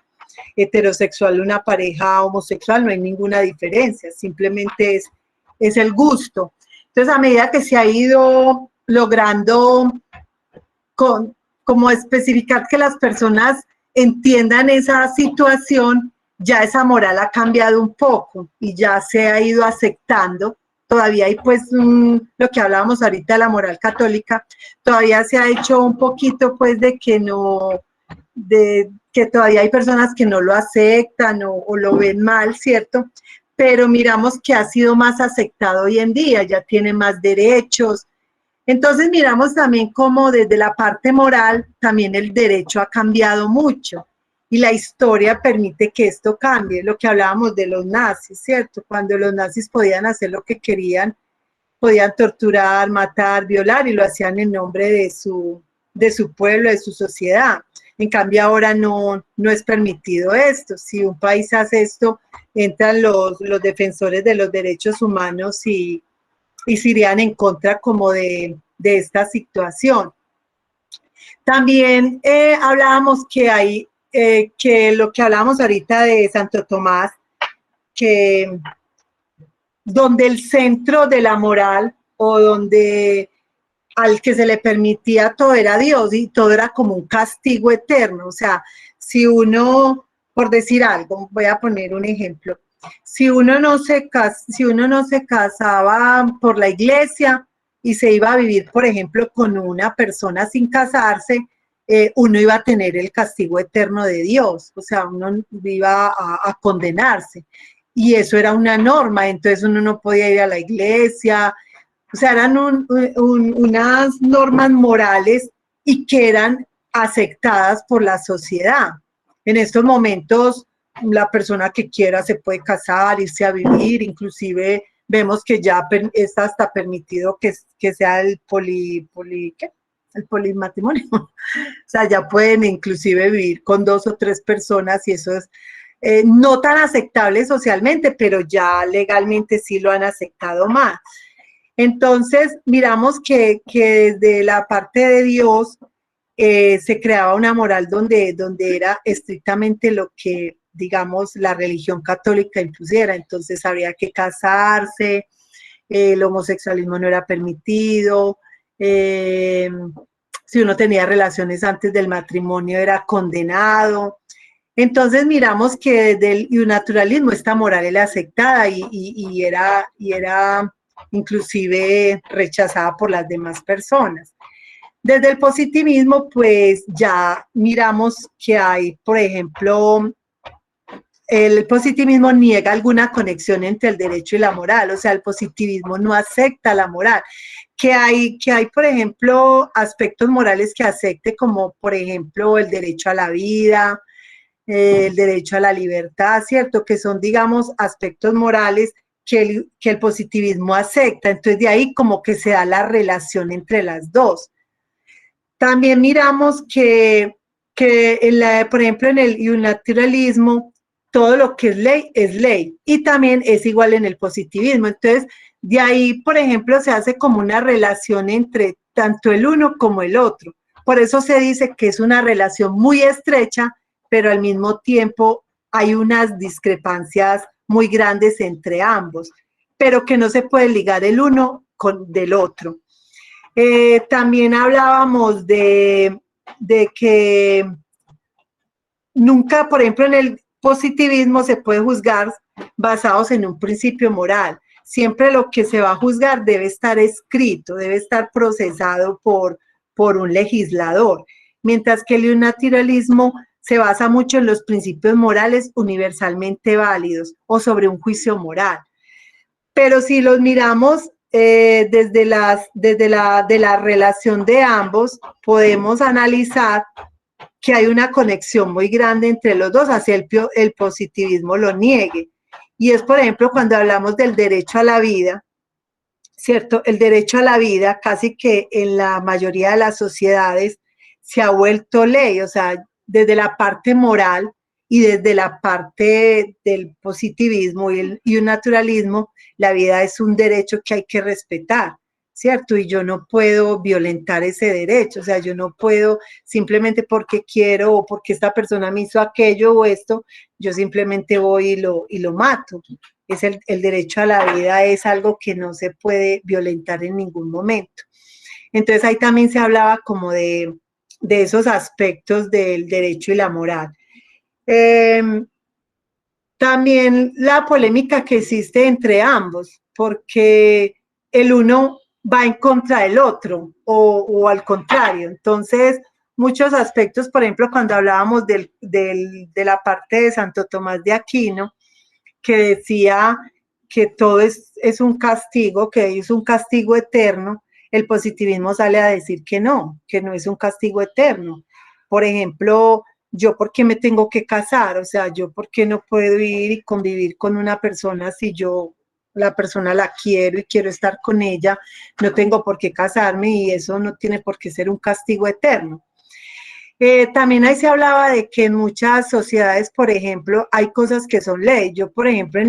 heterosexual y una pareja homosexual? No hay ninguna diferencia, simplemente es el gusto. Entonces, a medida que se ha ido logrando como especificar que las personas entiendan esa situación, ya esa moral ha cambiado un poco y ya se ha ido aceptando. Todavía hay pues lo que hablábamos ahorita de la moral católica, todavía se ha hecho un poquito pues de que todavía hay personas que no lo aceptan o lo ven mal, ¿cierto? Pero miramos que ha sido más aceptado hoy en día, ya tiene más derechos. Entonces miramos también cómo desde la parte moral también el derecho ha cambiado mucho y la historia permite que esto cambie, lo que hablábamos de los nazis, ¿cierto? Cuando los nazis podían hacer lo que querían, podían torturar, matar, violar y lo hacían en nombre de su pueblo, de su sociedad. En cambio ahora no es permitido esto. Si un país hace esto, entran los defensores de los derechos humanos y se irían en contra como de esta situación. También hablábamos que hay, que lo que hablábamos ahorita de Santo Tomás, que donde el centro de la moral o donde al que se le permitía todo era Dios y todo era como un castigo eterno. O sea, si uno, por decir algo, voy a poner un ejemplo, si uno no se casaba por la iglesia y se iba a vivir, por ejemplo, con una persona sin casarse, uno iba a tener el castigo eterno de Dios, o sea, uno iba a condenarse. Y eso era una norma, entonces uno no podía ir a la iglesia, o sea, eran unas normas morales y que eran aceptadas por la sociedad. En estos momentos, la persona que quiera se puede casar, irse a vivir, inclusive vemos que ya está hasta permitido que sea el el polimatrimonio. O sea, ya pueden inclusive vivir con 2 o 3 personas y eso es no tan aceptable socialmente, pero ya legalmente sí lo han aceptado más. Entonces, miramos que desde la parte de Dios se creaba una moral donde era estrictamente lo que, digamos, la religión católica impusiera. Entonces, habría que casarse, el homosexualismo no era permitido, si uno tenía relaciones antes del matrimonio era condenado. Entonces miramos que desde el naturalismo esta moral era aceptada y era inclusive rechazada por las demás personas. Desde el positivismo, pues ya miramos que hay, por ejemplo, el positivismo niega alguna conexión entre el derecho y la moral, o sea, el positivismo no acepta la moral. Que hay, por ejemplo, aspectos morales que acepte, como por ejemplo el derecho a la vida, el derecho a la libertad, ¿cierto? Que son, digamos, aspectos morales que el positivismo acepta. Entonces, de ahí como que se da la relación entre las dos. También miramos que por ejemplo, en el unilateralismo, todo lo que es ley, y también es igual en el positivismo. Entonces, de ahí, por ejemplo, se hace como una relación entre tanto el uno como el otro. Por eso se dice que es una relación muy estrecha, pero al mismo tiempo hay unas discrepancias muy grandes entre ambos, pero que no se puede ligar el uno del otro. También hablábamos de que nunca, por ejemplo, en el positivismo se puede juzgar basados en un principio moral. Siempre lo que se va a juzgar debe estar escrito, debe estar procesado por un legislador, mientras que el naturalismo se basa mucho en los principios morales universalmente válidos o sobre un juicio moral. Pero si los miramos desde la relación de ambos, podemos analizar que hay una conexión muy grande entre los dos, así el positivismo lo niegue. Y es, por ejemplo, cuando hablamos del derecho a la vida, ¿cierto? El derecho a la vida casi que en la mayoría de las sociedades se ha vuelto ley, o sea, desde la parte moral y desde la parte del positivismo y un naturalismo, la vida es un derecho que hay que respetar, ¿cierto? Y yo no puedo violentar ese derecho, o sea, yo no puedo simplemente porque quiero o porque esta persona me hizo aquello o esto, yo simplemente voy y lo mato. Es el derecho a la vida es algo que no se puede violentar en ningún momento. Entonces ahí también se hablaba como de esos aspectos del derecho y la moral. También la polémica que existe entre ambos, porque el uno va en contra del otro o al contrario. Entonces, muchos aspectos, por ejemplo, cuando hablábamos de la parte de Santo Tomás de Aquino, que decía que todo es un castigo, que es un castigo eterno, el positivismo sale a decir que no es un castigo eterno. Por ejemplo, yo por qué me tengo que casar, o sea, yo por qué no puedo ir y convivir con una persona si yo la persona la quiero y quiero estar con ella, no tengo por qué casarme y eso no tiene por qué ser un castigo eterno. También ahí se hablaba de que en muchas sociedades, por ejemplo, hay cosas que son ley. Yo, por ejemplo,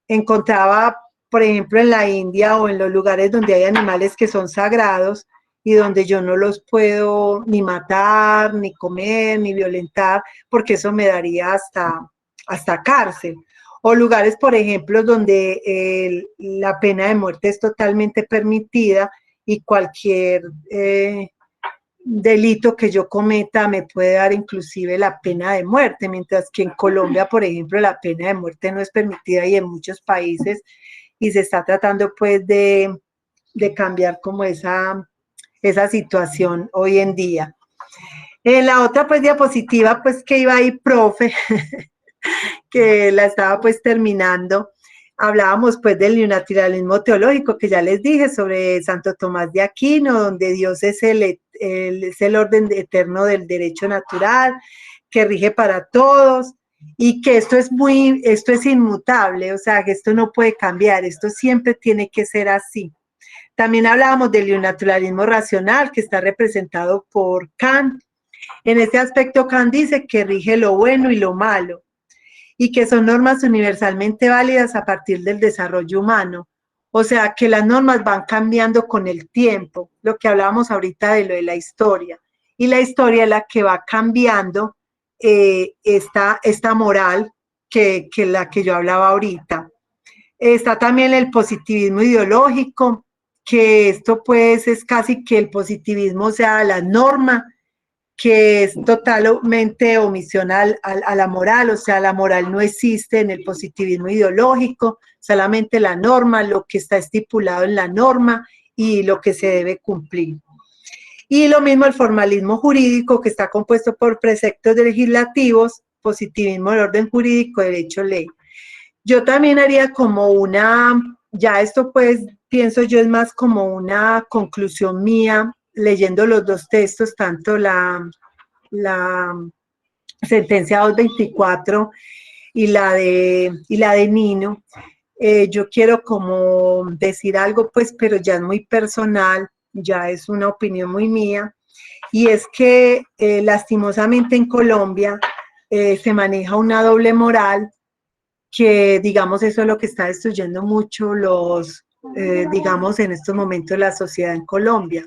encontraba, por ejemplo, en la India o en los lugares donde hay animales que son sagrados y donde yo no los puedo ni matar, ni comer, ni violentar, porque eso me daría hasta cárcel. O lugares, por ejemplo, donde la pena de muerte es totalmente permitida y cualquier delito que yo cometa me puede dar inclusive la pena de muerte, mientras que en Colombia, por ejemplo, la pena de muerte no es permitida y en muchos países, y se está tratando pues de cambiar como esa situación hoy en día. La otra pues diapositiva pues que iba ahí, profe, que la estaba pues terminando, hablábamos pues del neonaturalismo teológico, que ya les dije, sobre Santo Tomás de Aquino, donde Dios es el orden eterno del derecho natural, que rige para todos, y que esto es inmutable, o sea, que esto no puede cambiar, esto siempre tiene que ser así. También hablábamos del neonaturalismo racional, que está representado por Kant. En este aspecto, Kant dice que rige lo bueno y lo malo, y que son normas universalmente válidas a partir del desarrollo humano. O sea, que las normas van cambiando con el tiempo, lo que hablábamos ahorita de lo de la historia. Y la historia es la que va cambiando esta moral que la que yo hablaba ahorita. Está también el positivismo ideológico, que esto pues es casi que el positivismo, o sea, la norma, que es totalmente omisión a la moral, o sea, la moral no existe en el positivismo ideológico, solamente la norma, lo que está estipulado en la norma y lo que se debe cumplir. Y lo mismo el formalismo jurídico, que está compuesto por preceptos legislativos, positivismo del orden jurídico, derecho, ley. Yo también haría como ya esto pues pienso yo es más como una conclusión mía, leyendo los dos textos, tanto la sentencia 224 y la de Nino. Yo quiero como decir algo, pues, pero ya es muy personal, ya es una opinión muy mía, y es que lastimosamente en Colombia se maneja una doble moral, que digamos eso es lo que está destruyendo mucho digamos en estos momentos la sociedad en Colombia.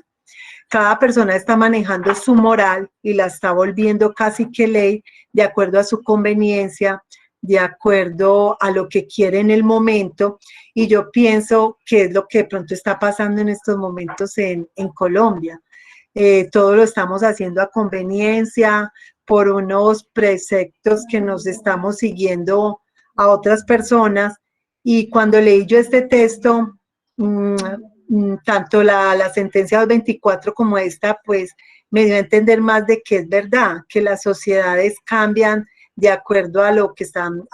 Cada persona está manejando su moral y la está volviendo casi que ley de acuerdo a su conveniencia, de acuerdo a lo que quiere en el momento, y yo pienso que es lo que de pronto está pasando en estos momentos en Colombia. Todo lo estamos haciendo a conveniencia, por unos preceptos que nos estamos siguiendo a otras personas, y cuando leí yo este texto, tanto la sentencia 224 como esta, pues me dio a entender más de que es verdad, que las sociedades cambian de acuerdo a lo que están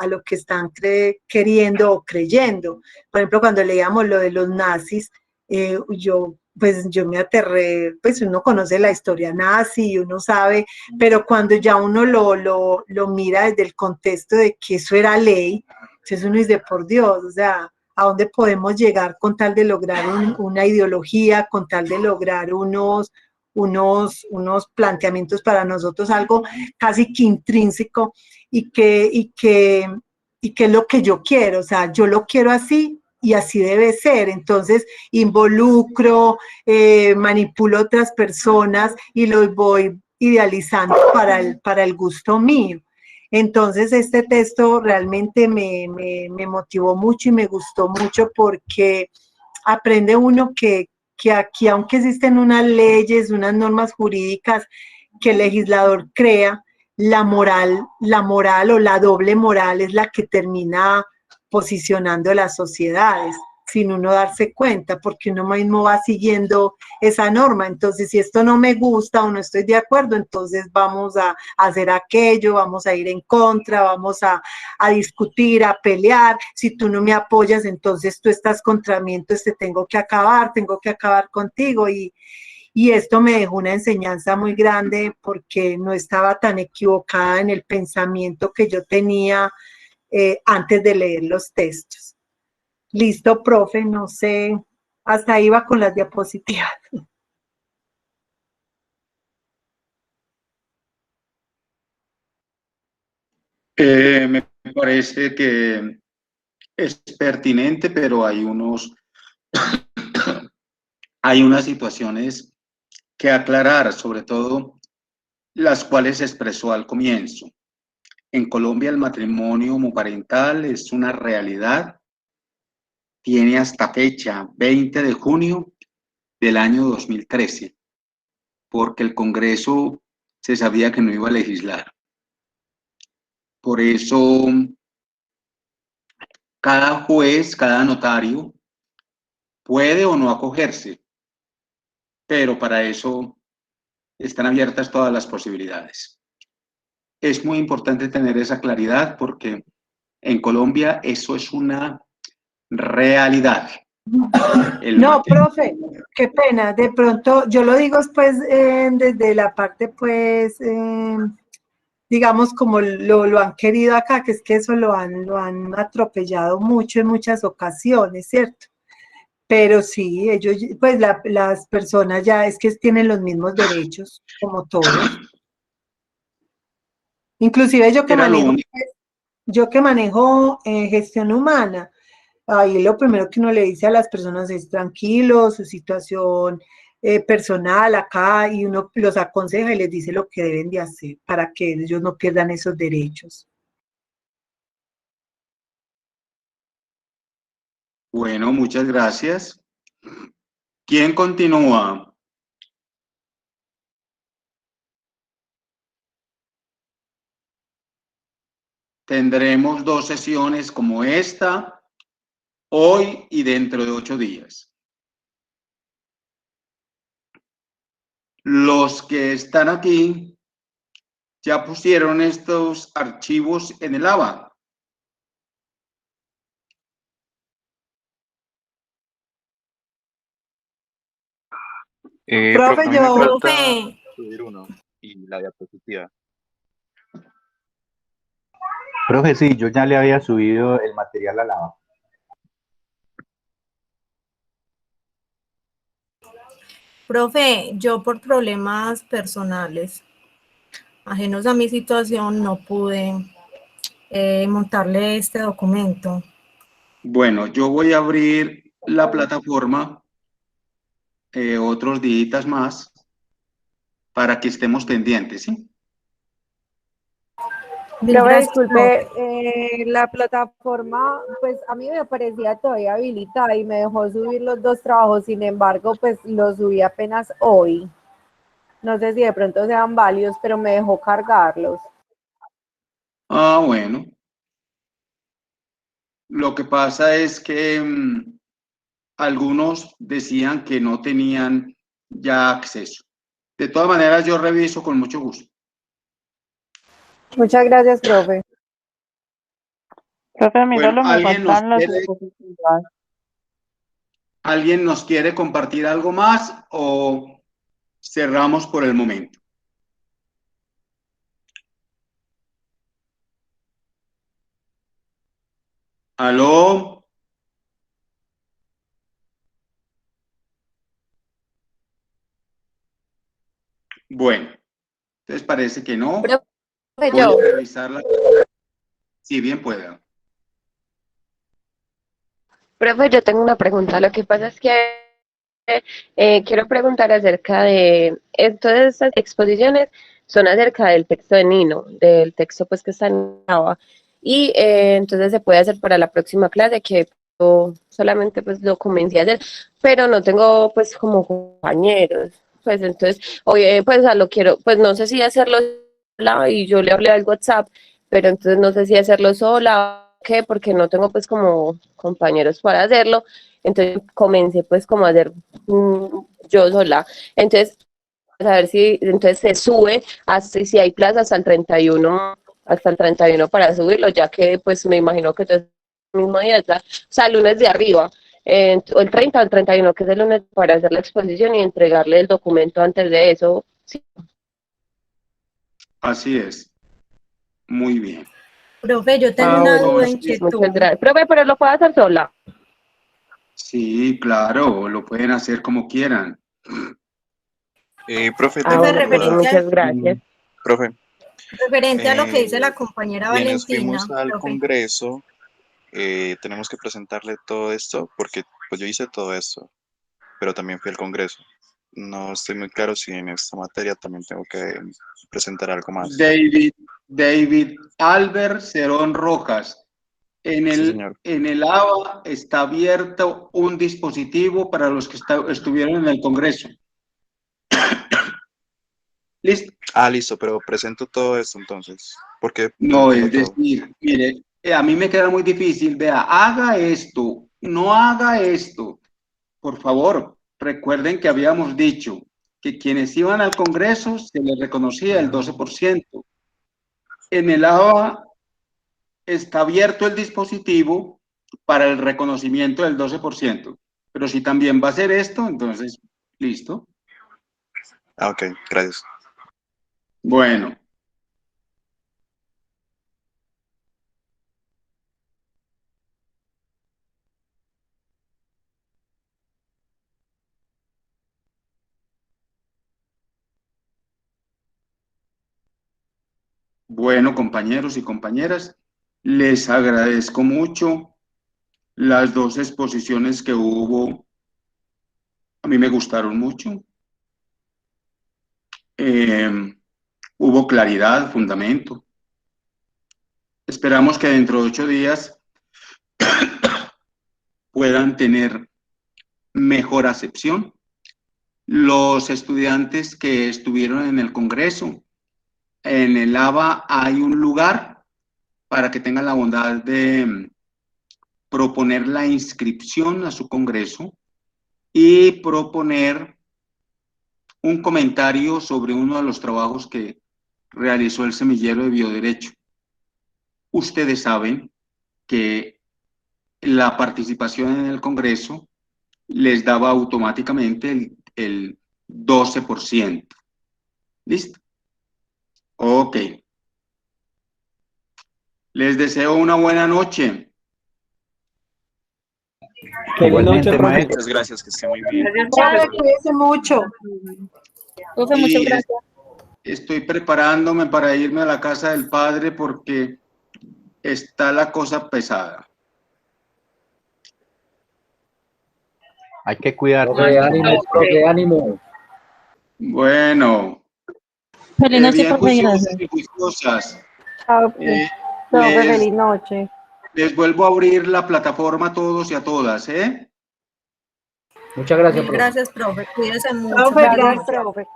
queriendo o creyendo. Por ejemplo, cuando leíamos lo de los nazis, yo me aterré, pues uno conoce la historia nazi y uno sabe, pero cuando ya uno lo mira desde el contexto de que eso era ley, entonces uno dice, por Dios, o sea, ¿a dónde podemos llegar con tal de lograr una ideología, con tal de lograr unos planteamientos para nosotros, algo casi que intrínseco, y que es lo que yo quiero? O sea, yo lo quiero así y así debe ser. Entonces involucro, manipulo a otras personas y los voy idealizando para el gusto mío. Entonces este texto realmente me motivó mucho y me gustó mucho, porque aprende uno que aquí, aunque existen unas leyes, unas normas jurídicas que el legislador crea, la moral o la doble moral es la que termina posicionando las sociedades sin uno darse cuenta, porque uno mismo va siguiendo esa norma. Entonces, si esto no me gusta o no estoy de acuerdo, entonces vamos a hacer aquello, vamos a ir en contra, vamos a discutir, a pelear. Si tú no me apoyas, entonces tú estás contra mí, entonces tengo que acabar contigo. Y esto me dejó una enseñanza muy grande, porque no estaba tan equivocada en el pensamiento que yo tenía antes de leer los textos. Listo, profe, no sé, hasta ahí va con las diapositivas. Me parece que es pertinente, pero hay unas situaciones que aclarar, sobre todo las cuales se expresó al comienzo. En Colombia el matrimonio homoparental es una realidad, tiene hasta fecha 20 de junio del año 2013, porque el Congreso se sabía que no iba a legislar. Por eso cada juez, cada notario puede o no acogerse, pero para eso están abiertas todas las posibilidades. Es muy importante tener esa claridad, porque en Colombia eso es una realidad. No, profe, qué pena, de pronto, yo lo digo pues desde la parte pues, digamos como lo han querido acá, que es que eso lo han atropellado mucho en muchas ocasiones, ¿cierto? Pero sí, ellos, pues las personas ya es que tienen los mismos derechos, como todos. Inclusive yo que manejo gestión humana, ahí lo primero que uno le dice a las personas es tranquilo, su situación personal acá, y uno los aconseja y les dice lo que deben de hacer para que ellos no pierdan esos derechos. Bueno, muchas gracias. ¿Quién continúa? Tendremos 2 sesiones como esta, hoy y dentro de 8 días. Los que están aquí ya pusieron estos archivos en el ABA. Profe, a mí me falta subir uno y la diapositiva. Profe, sí, yo ya le había subido el material a la... Profe, yo por problemas personales, ajenos a mi situación, no pude montarle este documento. Bueno, yo voy a abrir la plataforma otros días más para que estemos pendientes, ¿sí? Profe, disculpe, la plataforma, pues a mí me parecía todavía habilitada y me dejó subir los 2 trabajos, sin embargo, pues los subí apenas hoy. No sé si de pronto sean válidos, pero me dejó cargarlos. Ah, bueno. Lo que pasa es que algunos decían que no tenían ya acceso. De todas maneras, yo reviso con mucho gusto. Muchas gracias, profe. Profe, a mí Bueno, solo me faltan las diapositivas. ¿Alguien nos quiere compartir algo más o cerramos por el momento? ¿Aló? Bueno, entonces parece que no. Profe, voy a revisarla. Sí, bien pueda. Profe, yo tengo una pregunta. Lo que pasa es que quiero preguntar acerca de todas estas exposiciones son acerca del texto de Nino, del texto pues que está en Java. Y entonces se puede hacer para la próxima clase que yo solamente pues lo comencé a hacer, pero no tengo pues como compañeros. Pues entonces, oye, pues lo quiero, pues no sé si hacerlo sola y yo le hablé al WhatsApp, pero entonces no sé si hacerlo sola o qué, porque no tengo pues como compañeros para hacerlo. Entonces comencé pues como a hacer yo sola. Entonces, a ver si entonces se sube hasta si hay plaza hasta el 31 para subirlo, ya que pues me imagino que entonces el mismo día, o sea, el lunes de arriba, o el 30 o el 31, que es el lunes para hacer la exposición y entregarle el documento antes de eso. Sí. Así es. Muy bien. Profe, yo tengo una duda, Muchas gracias. Profe, pero lo puedo hacer sola. Sí, claro, lo pueden hacer como quieran. Profe, tengo una duda. Muchas gracias. Profe. Referente a lo que dice la compañera Quienes Valentina. fuimos al profe. Congreso, tenemos que presentarle todo esto, porque pues yo hice todo esto, pero también fui al Congreso. No estoy muy claro si en esta materia también tengo que presentar algo más. David Albert Cerón Rojas. En el ABA está abierto un dispositivo para los que estuvieron en el Congreso. ¿Listo? Ah, listo, pero presento todo esto entonces, porque no, es decir, mire, a mí me queda muy difícil, vea, haga esto, no haga esto. Por favor, recuerden que habíamos dicho que quienes iban al Congreso se les reconocía el 12%. En el ABA está abierto el dispositivo para el reconocimiento del 12%. Pero si también va a ser esto, entonces, listo. Ah, ok, gracias. Bueno. Bueno, compañeros y compañeras, les agradezco mucho las dos exposiciones que hubo. A mí me gustaron mucho. Hubo claridad, fundamento. Esperamos que dentro de 8 días puedan tener mejor acepción. Los estudiantes que estuvieron en el Congreso, en el ABA hay un lugar para que tengan la bondad de proponer la inscripción a su Congreso y proponer un comentario sobre uno de los trabajos que realizó el Semillero de Bioderecho. Ustedes saben que la participación en el Congreso les daba automáticamente el 12%. ¿Listo? Ok. Les deseo una buena noche. Igualmente, maestro. Muchas gracias, que esté muy bien. Profe, cuídese mucho. Profe, muchas gracias. Estoy preparándome para irme a la casa del padre porque está la cosa pesada. Hay que cuidarnos. Profe, ánimo, profe, ánimo. Bueno. Feliz noche, Bien profe, juiciosas gracias. y juiciosas. Chao, profe, Les, feliz noche. les vuelvo a abrir la plataforma a todos y a todas, ¿eh? Muchas gracias, profe. Gracias, profe. Cuídense mucho. Profe, Gracias, gracias. profe.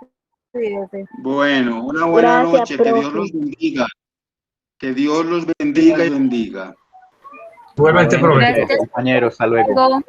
Cuídese. Bueno, una buena Gracias, noche. Que Dios los profe. bendiga. Que Dios los bendiga y bendiga. Igualmente, profe. Compañeros, hasta luego.